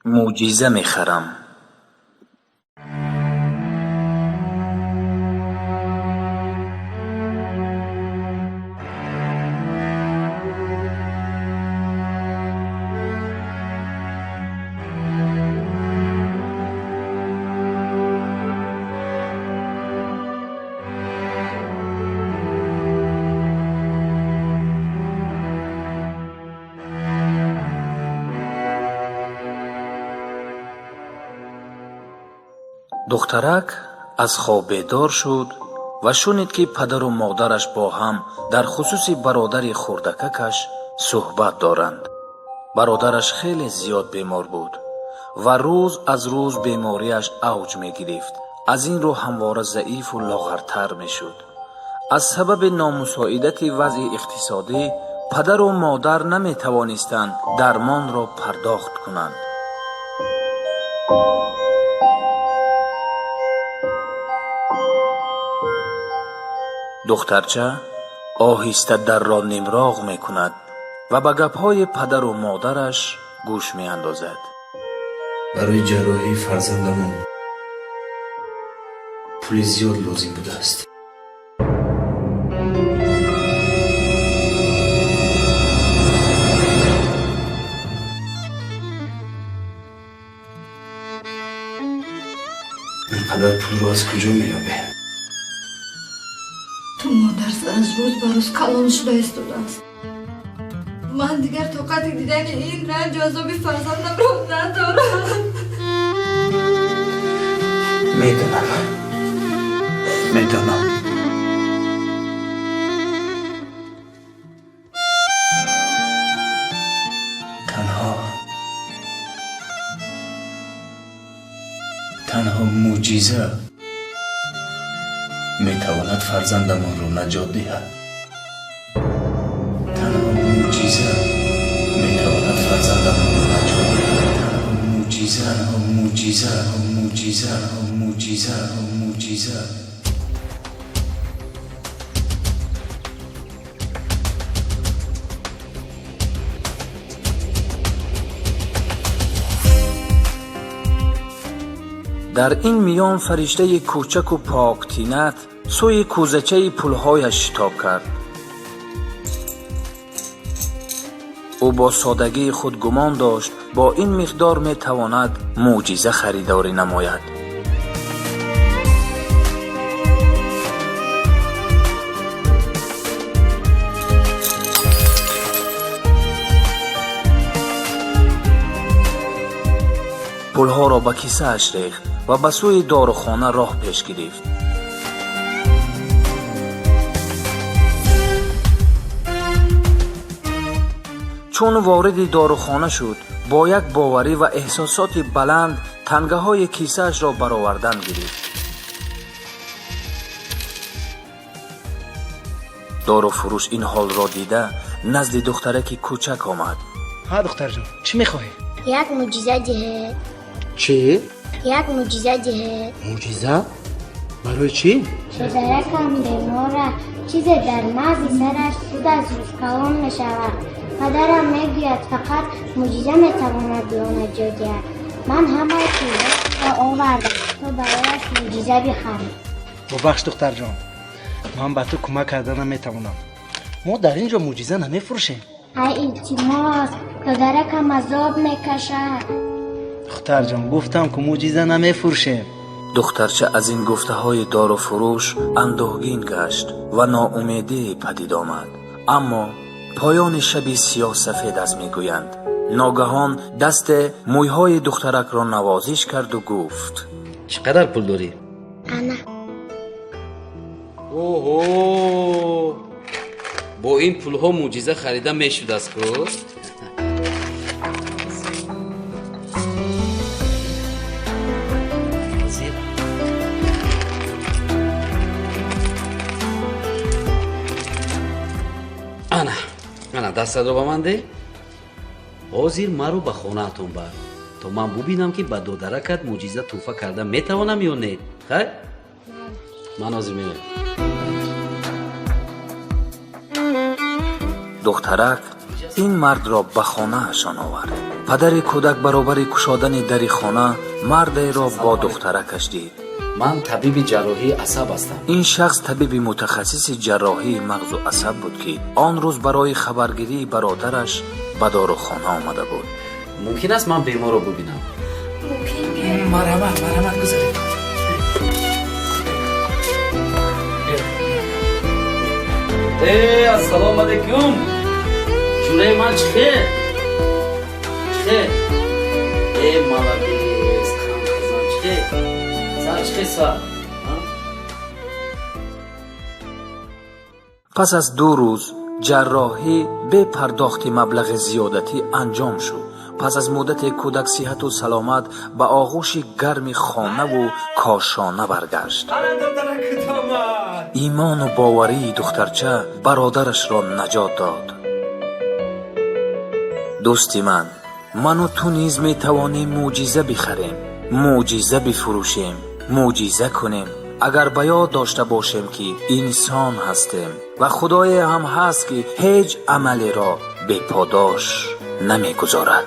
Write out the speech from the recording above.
معجزه میخرم. دخترک از خواب بیدار شد و شنید که پدر و مادرش با هم در خصوص برادر خردککش صحبت دارند. برادرش خیلی زیاد بیمار بود و روز از روز بیماریش اوج می گرفت. از این رو همواره ضعیف و لاغرتر می شد. از سبب نامساعدت وضع اقتصادی پدر و مادر نمی توانستند درمان را پرداخت کنند. دخترچه آهسته در را نمراغ می کند و به گپ‌های پدر و مادرش گوش می اندازد. برای جراحی فرزندمون پول زیاد لازم بوده است. اینقدر پول رو از کجا می‌یابه؟ تو مادر از روز به روز کلان شده است. من دیگر طاقت دیدن این رنج و عذاب فرزندم رو ندارم. میدونم. تنها معجزه میتواند فرزندمان رو نجات دهد. تنها معجزه میتواند فرزندمان رو نجات دهد. تنها معجزه. در این میان فرشته کوچک و پاکتینت سوی کوزچه پولهایش شتاب کرد. او با سادگی خود گمان داشت با این مقدار میتواند معجزه خریداری نماید. پولها را به کیسه اش ریخت و به سوی داروخانه راه پیش گرفت. چون وارد داروخانه شد با یک باوری و احساسات بلند تنگه های کیسه اش را برآوردن گرفت. داروفروش این حال را دیده نزد دخترک کوچک آمد. ها دختر جان چی میخواهی؟ یک معجزه ده. چی؟ یک معجزه ده. معجزه؟ برای چی؟ پدرکم بیماره، چیز در مغز سرش سود از روز کلان میشود. پدرم میگوید فقط معجزه میتواند به آن نجات دهد. من همه چیز را آوردم تا برایش معجزه بخرم. ببخش دختر جان، من به تو کمک کردن نمیتوانم. ما در اینجا معجزه نمیفروشیم. ای التماس، پدرکم عذاب میکشد. دختر جان گفتم که معجزه نمیفروشیم. دخترچه از این گفته های داروفروش اندوهگین گشت و ناامیدی پدید آمد. اما پایان شبی سیاه سفید است میگویند. ناگهان دست مویهای دخترک را نوازش کرد و گفت: چقدر پول داری؟ انا. اوه، با این پول ها معجزه خریده میشود است که انا دست رو به من ده. حاضر مرو به خانه اتون بر تا من ببینم که به دادرکت معجزه توفه کرده میتوانم یا نه. خیر من حاضر میرم. دخترک این مرد را به خانه‌شان آورد. پدر کودک برابر کشادن در خانه مرد را با دخترکش دید. من طبیب جراحی عصب هستم. این شخص طبیب متخصص جراحی مغز و عصب بود که آن روز برای خبرگیری برادرش به داروخانه آمده بود. ممکن است من بیمار رو ببینم؟ مرحمت گذارید. السلام علیکم. جوره من چخیر؟ молодец خزان چخیر؟ سر چخیر سر؟ پس از 2 روز جراحی به پرداخت مبلغ زیادتی انجام شد. پس از مدت کودک صحت و سلامت به آغوش گرم خانه و کاشانه برگشت. ایمان و باوری دخترچه برادرش را نجات داد. دوستی من و تو نیز می توانیم معجزه بخریم، معجزه بفروشیم، معجزه کنیم اگر به یاد داشته باشیم که انسان هستیم و خدای هم هست که هیچ عملی را بی پاداش نمی گذارد.